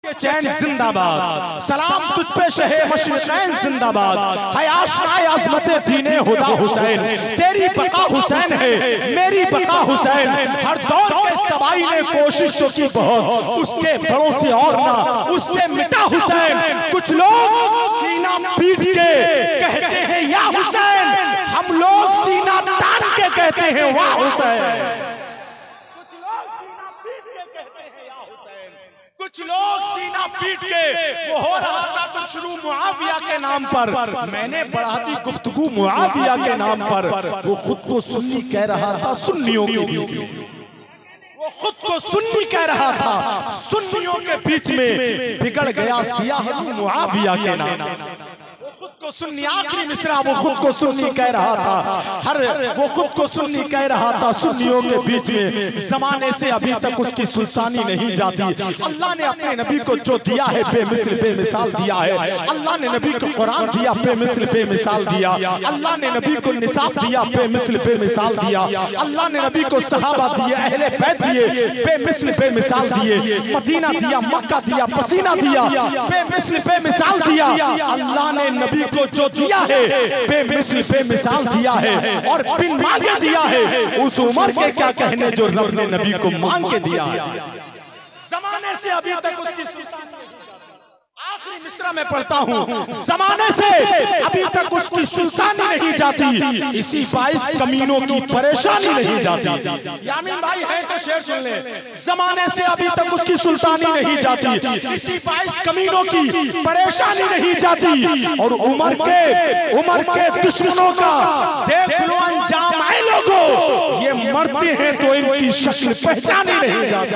चैन जिंदाबाद, सलाम तुझ पे शहे मशरिक़ैन जिंदाबाद, है आशनाए अज़मते दीने हुदा हुसैन, तेरी बका हुसैन है मेरी बका हुसैन, हर दौर के सबाई ने कोशिश तो की बहुत, उसके बड़ों से और ना उससे मिटा हुसैन। कुछ लोग सीना पीट के कहते हैं या हुसैन, हम लोग सीना तान के कहते हैं वाह हुसैन। कुछ लोग सीना पीट के वो हो रहा था तो शुरू मुआविया के नाम पर, मैंने बढ़ा दी गुफ्तगू मुआविया के नाम पर, वो खुद को सुन्नी कह रहा था सुन्नियों के बीच में, वो खुद को सुन्नी कह रहा था सुन्नियों के बीच में, बिगड़ गया सियाह मुआविया के नाम, वो खुद को सुन्नी आखिरी मिसरा वो खुद को सुन्नी कह रहा था, वो खुद को सुन्नी कह रहा था सुन्नियों के बीच में, जमाने से अभी तक उसकी सुल्तानी नहीं जाती। अल्लाह ने अपने नबी को जो दिया है बेमिसल बेमिसाल दिया है, अल्लाह ने नबी को कुरान दिया बेमिसल बेमिसाल दिया, अल्लाह ने नबी को निसाब दिया बेमिसल बेमिसाल दिया, अल्लाह ने नबी को सहाबा दिए अहले बैत दिए बेमिसल बेमिसाल दिए, मदीना दिया मक्का दिया पसीना दिया बेमिसल बेमिसाल दिया। अल्लाह ने नबी को जो दिया है बेमिसल बेमिसाल दिया है और बिन मांगे दिया है, उस उम्र के क्या कहने जो रब ने नबी को मांग के दिया है। जमाने से अभी तक उसकी सुल्तानी, आखिरी मिसरा में पढ़ता हूँ, जमाने से अभी तक उसकी सुल्तानी नहीं जाती, इसी 22 कमीनों की परेशानी नहीं जाती। यामीन भाई है तो शेर सुन ले, जमाने से अभी तक उसकी सुल्तानी नहीं जाती, इसी 22 कमीनों की परेशानी नहीं जाती, और उमर के दुश्मनों का देख लो अंजाम आए लोगों, ये मरते हैं तो इनकी शक्ल पहचानी नहीं जाती।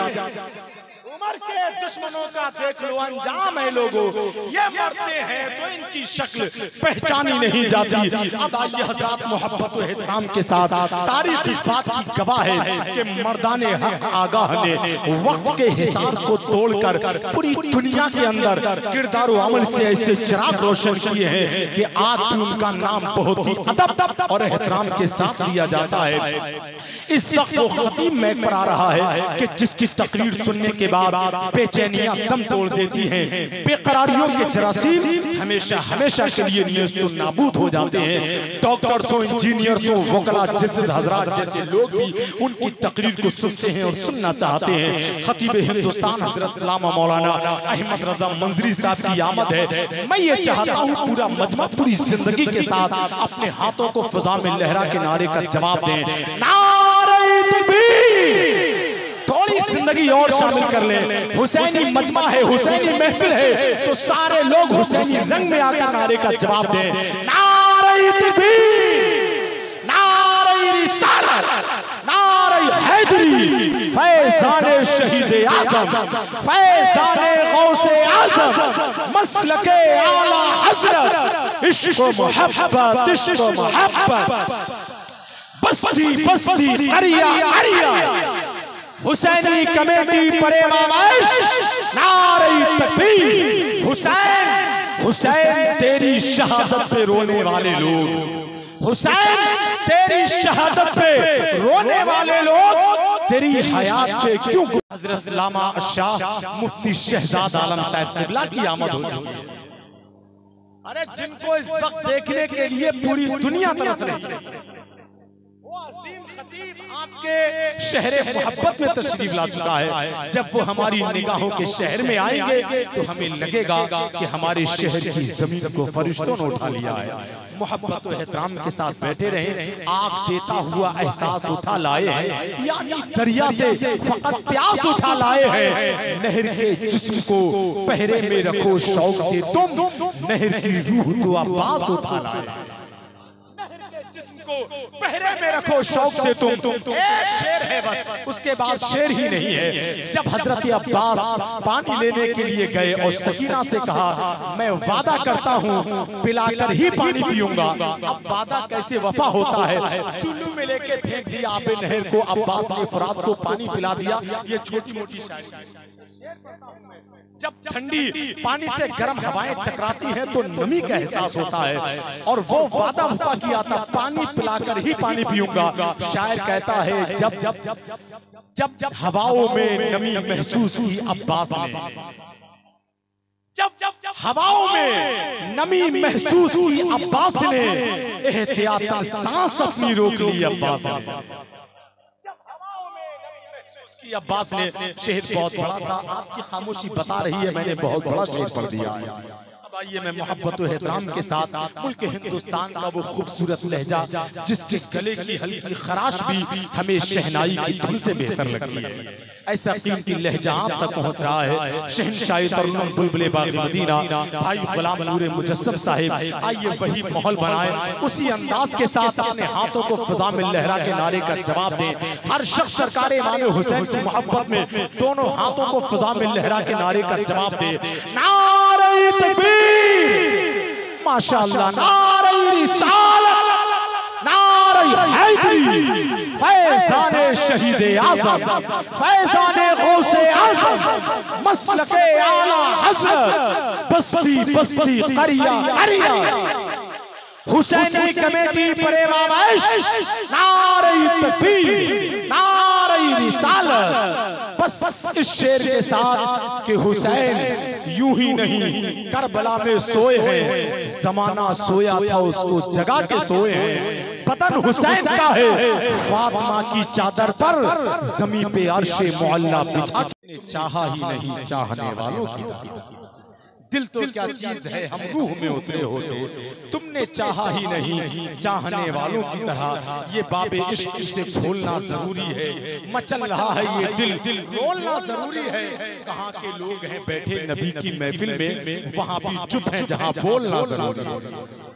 उमर के दुश्मनों का देख लो अंजाम है लोगों, ये मरते हैं तो इनकी शक्ल पहचानी नहीं जाती। अब आइए हज़रात मोहब्बत और एहतराम के साथ, तारीख इस बात की गवाह है कि मर्दाने हक आगाह ने वक्त के हिसार को तोड़कर पूरी दुनिया के अंदर किरदार और अमल से ऐसे चिराग रोशन किए हैं कि आज भी उनका नाम बहुत ही अदब और एहतराम के साथ लिया जाता है। इस वक्त वो खतीब महक पर आ रहा है कि जिसकी तकरीर सुनने के बाद बेचैनियां दम तोड़ देती हैं, बेकरारियों के जरासीम हमेशा हमेशा के लिए नेस्तो नाबूद हो जाते हैं। डॉक्टर्स हो, इंजीनियर्स हो, वकला जैसे हजरात जैसे लोग भी उनकी तकरीर को सुनते हैं और सुनना चाहते हैं। खतीब हिंदुस्तान हजरत अल्लामा मौलाना अहमद रजा मंजरी साहब की आमद है। मैं ये चाहता हूँ पूरा मजमा पूरी जिंदगी के साथ अपने हाथों को फिजा में लहरा के नारे का जवाब दें, नारे तकबीर। थोड़ी जिंदगी और शामिल कर ले, हुसैनी मजमा है, हुसैनी महफिल है, तो सारे लोग हुसैनी रंग में आकर नारे का जवाब दें, नारे तकबीर, नारे रिसालत, नारे हैदरी, फैज़ाने शहीद आज़म, फैज़ाने गौसे आज़म, मसलके आला हज़रत, इश्क़ मोहब्बत, इश्क़ मोहब्बत, बस्ती बस्ती अरिया अरिया, हुसैनी कमेटी परे आवाज़, नारे तकबीर। हुसैन हुसैन तेरी शहादत पे रोने वाले लोग, हुसैन तेरी शहादत पे रोने वाले लोग तेरी हयात पे क्यों। हजरत अल्लामा शाह मुफ्ती शहजाद आलम साहब क़िबला की आमद हो चुकी है। अरे जिनको इस वक्त देखने के लिए पूरी दुनिया तरस रही है, आपके शहरे मोहब्बत में तशरीफ ला चुका है। जब वो हमारी निगाहों के शहर में आएंगे तो हमें लगेगा कि हमारे शहर की जमीन को फरिश्तों ने उठा लिया है। मोहब्बत और एहतराम के साथ बैठे रहे, आग देता हुआ एहसास उठा लाए हैं, यानी दरिया से फकत प्यास उठा लाए हैं। नहर के जिस्म को पहरे में रखो शौक से तुम, नहर की रूह तो अब्बास उठा लाए। पहरे में रखो शौक से तुम, एक शेर है बस, उसके बाद शेर ही नहीं है। जब हजरत अब्बास पानी लेने के लिए गए और सकीना से कहा मैं वादा करता हूँ पिलाकर ही पानी पीऊंगा, अब वादा कैसे वफा होता है। चुल्लू में लेके फेंक दिया आबे नहर को, अब्बास ने फुरात को पानी पिला दिया। ये छोटी मोटी शायरी। जब ठंडी पानी से गर्म हवाएं टकराती हैं तो नमी का एहसास होता है, और वो वादा वफा किया था पानी पिलाकर ही पानी पीऊंगा। शायर कहता है जब जब जब जब हवाओं में नमी महसूस की अब्बास ने, हवाओं में नमी महसूस की अब्बास ने, एहतियातन सांस अपनी रोक ली अब्बास ने। जब हवाओं में नमी महसूस की अब्बास ने, शेर बहुत बड़ा था, आपकी खामोशी बता रही है मैंने बहुत बड़ा शेर पढ़ दिया है। आइए मैं मोहब्बत और एहतराम के साथ मुल्क हिंदुस्तान का वो खूबसूरत लहजा जिसके गले की हल्की खराश भी हमें शहनाई की धुन से बेहतर लगती है, ऐसा कीमती लहजा आप तक पहुंच रहा है। शहनशाही तरुन्नुम बुलबुले बाग़े मदीना भाई गुलाम नूरे मुजस्सम साहिब, आइए वही माहौल बनाए, उसी अंदाज के साथ अपने हाथों को फ़िज़ा में लहरा के नारे का जवाब दें। हर शख्स सरकार इमाम हुसैन की मोहब्बत में दोनों हाथों को फ़िज़ा में लहरा के नारे का जवाब दे। नारे तकबीर, माशाअल्लाह, नारे रिसालत, नारे हैदरी, फैज़ाने शहीदे आज़म, फैज़ाने गौसे आज़म, मसलके आला हज़रत, बस्ती बस्ती करिया करिया, हुसैनी कमेटी परेवावैश, नारे तकबीर, नारे रिसालत। बस इस शेर के साथ कि हुसैन यूं ही नहीं करबला में सोए हैं, जमाना सोया था उसको जगा के सोए हैं। बदन हुसैन का है फातिमा की चादर पर, जमी पे अर्शे मुअल्ला बिछा के, चाहा ही नहीं चाहने वालों की दिल तो क्या चीज है हम रूह में उतरे होते, तुमने चाहा ही नहीं चाहने वालों की तरह। ये बाबे इश्क से खोलना जरूरी है, मचल रहा है ये दिल बोलना जरूरी है। कहाँ के लोग हैं बैठे नबी की महफिल में, वहाँ भी चुप हैं जहाँ बोलना जरूरी है।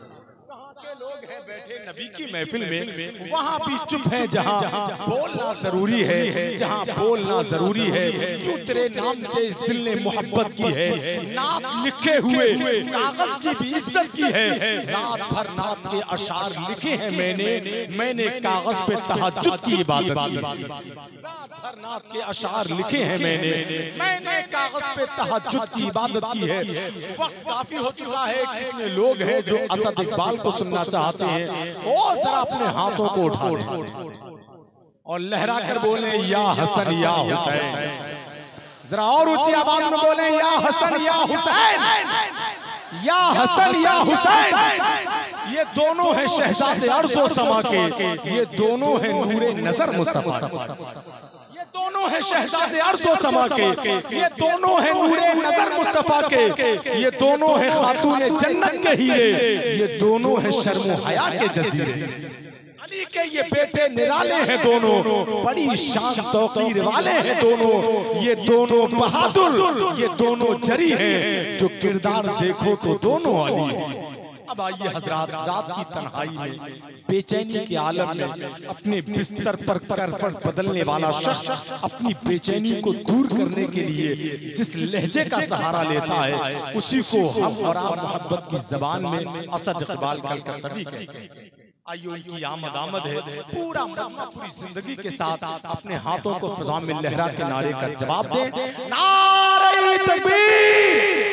लोग हैं बैठे नबी की महफिल में, वहाँ भी चुप हैं जहाँ बोलना जरूरी है, जहाँ बोलना जरूरी है। क्यों तेरे नाम से इस दिल ने मोहब्बत की है, नात लिखे हुए कागज की भी इज्जत की है। रात भर नात के अशार लिखे हैं मैंने कागज पे तहज्जुद की इबादत की। रात भर नात के अशार लिखे हैं मैंने कागज पे तहज्जुद की इबादत की है। वक्त काफी हो चुका है, कितने लोग हैं जो असद इकबाल को सुनना चाहते हैं, वो जरा अपने हाथों को उठा लें और लहरा कर बोले या हसन या हुसैन। जरा और ऊंची आवाज में बोले या हसन या हुसैन, या हसन या हुसैन। ये दोनों हैं शहजादे अर्ज़ो समा के, ये दोनों हैं नूरे नजर मुस्तफा, ये दोनों हैं शहजादे अर्ज़ो समा के, ये दोनों हैं नूरे नजर मुस्तफा के, ये दोनों हैं खातूने जन्नत के हीरे, ये दोनों हैं शर्मो हया के जजीरे। अली के ये बेटे निराले हैं दोनों, बड़ी शान तौकीर वाले हैं दोनों, ये दोनों बहादुर, ये दोनों जरी हैं, जो किरदार देखो तो दोनों अली। अब आइए हजरात, रात की तन्हाई में बेचैनी के आलम में अपने बिस्तर पर करवट बदलने वाला शख्स अपनी बेचैनी को दूर करने के लिए जिस लहजे का सहारा लेता है, उसी को हम और आप मोहब्बत की जबान में असद इकबाल कलकत्तवी कहते हैं। आइए उनकी आमद है, पूरा मजमा पूरी जिंदगी के साथ अपने हाथों को फ़िज़ा में लहरा के नारे का जवाब दें। नारे तकबीर।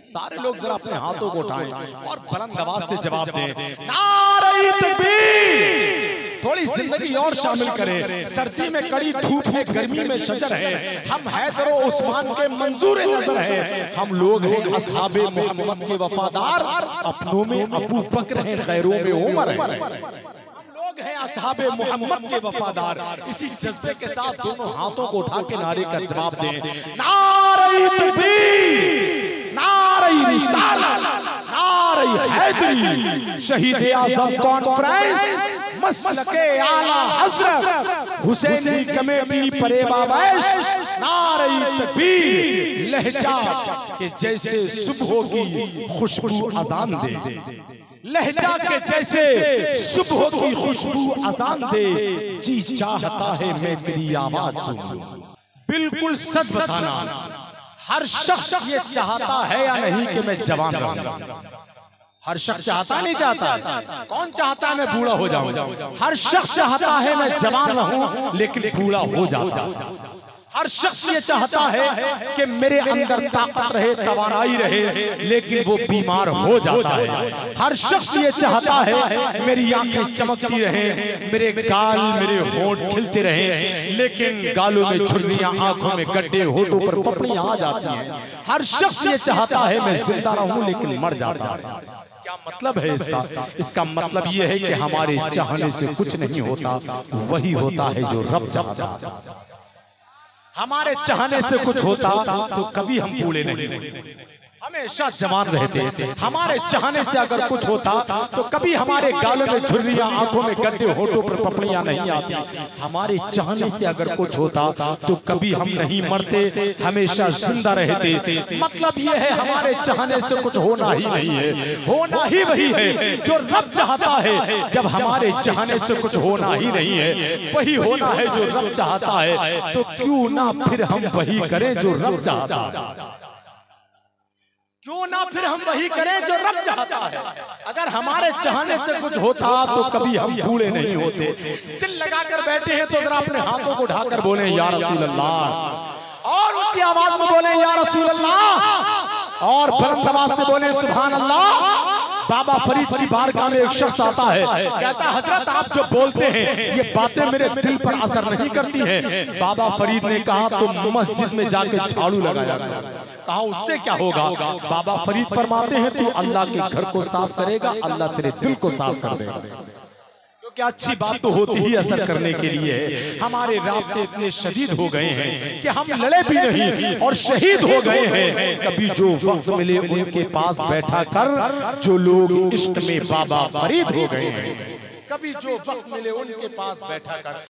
सारे लोग जरा अपने हाथों को उठाएं और बुलंद आवाज से जवाब दें। नारे तकबीर। थोड़ी जिंदगी और शामिल करें। सर्दी में कड़ी धूप है, गर्मी में शजर है, हम हैदर और उस्मान के मंजूर नजर है। हम लोग हैं असहाबे मोहम्मद के वफादार, अपनों में अबू बकर हैं, गैरों में उमर है। हम लोग हैं असहाबे मोहम्मद के वफादार। इसी जज्बे के साथ दोनों हाथों को उठा के नारे का जवाब दें। नारे तकबीर, नारे रिसालत, नारे हैदरी, शहीद आज़म कॉन्फ्रेंस, मसलके आला हज़रत, हुसैनी कमेटी परेवावैश, नारे तकबीर। लहजा के जैसे सुबह की खुशबू अजान दे, लहजा के जैसे सुबह की खुशबू अजान दे, जी चाहता है मैं तेरी आवाज सुनूं। बिल्कुल सच बताना, हर शख्स ये चाहता है या नहीं कि मैं जवान रहूं? हर शख्स चाहता नहीं चाहता? कौन चाहता है मैं बूढ़ा हो जाऊं? हर शख्स चाहता है मैं जवान रहूं लेकिन बूढ़ा हो जाता। हर शख्स ये चाहता है कि मेरे अंदर ताकत रहे, तवानाई रहे, लेकिन वो बीमार हो जाता है। हर शख्स ये चाहता है मेरी आंखें चमकती रहें, मेरे गाल मेरे होंठ खिलते रहें, लेकिन गालों में झुर्रियां, आंखों में गड्ढे, होठों पर पपड़ियां आ जाती हैं। हर शख्स ये चाहता है मैं जिंदा रहूं लेकिन मर जाता है। क्या मतलब है इसका? इसका मतलब ये है कि हमारे चाहने से कुछ नहीं होता, वही होता है जो रब चाहता है। हमारे चाहने से कुछ होता तो कभी हम बूढ़े नहीं, हमेशा जवान रहते। हमारे चाहने से अगर कुछ होता तो कभी हमारे गालों में झुर्रियां, आंखों में गड्ढे, होठों पर पपड़ियां नहीं आती। हमारे चाहने से अगर कुछ होता तो कभी हम नहीं मरते, हमेशा जिंदा रहते। मतलब ये है हमारे चाहने से कुछ होना ही नहीं है, होना ही वही है जो रब चाहता है। जब हमारे चाहने से कुछ होना ही नहीं है, वही होना है जो रब चाहता है, तो क्यों ना फिर हम वही करें जो रब चाहता है? क्यों ना फिर हम वही करें जो रब चाहता है? अगर हमारे चाहने से कुछ होता तो कभी हम बूढ़े नहीं होते। दिल लगाकर बैठे हैं तो जरा अपने हाथों को ढाकर बोले या रसूल अल्लाह, और ऊंची आवाज में बोले या रसूल अल्लाह, और बुलंद आवाज से बोले सुभान अल्लाह। बाबा फरीद की बारगाह में एक शख्स आता है, कहता है हजरत आप जो बोलते हैं ये बातें मेरे दिल पर असर नहीं करती हैं। बाबा फरीद ने कहा तो मस्जिद में जाके झाड़ू लगाया। कहा उससे क्या होगा? बाबा फरीद फरमाते हैं तू अल्लाह के घर को साफ करेगा, अल्लाह तेरे दिल को साफ कर देगा। क्या अच्छी बात तो होती ही असर करने के लिए। हमारे राब्ते इतने शदीद हो गए हैं कि हम लड़े भी नहीं और शहीद हो गए हैं। कभी जो वक्त मिले उनके पास बैठा कर, जो लोग इश्क में बाबा फरीद हो गए हैं, कभी जो वक्त मिले उनके पास बैठा कर।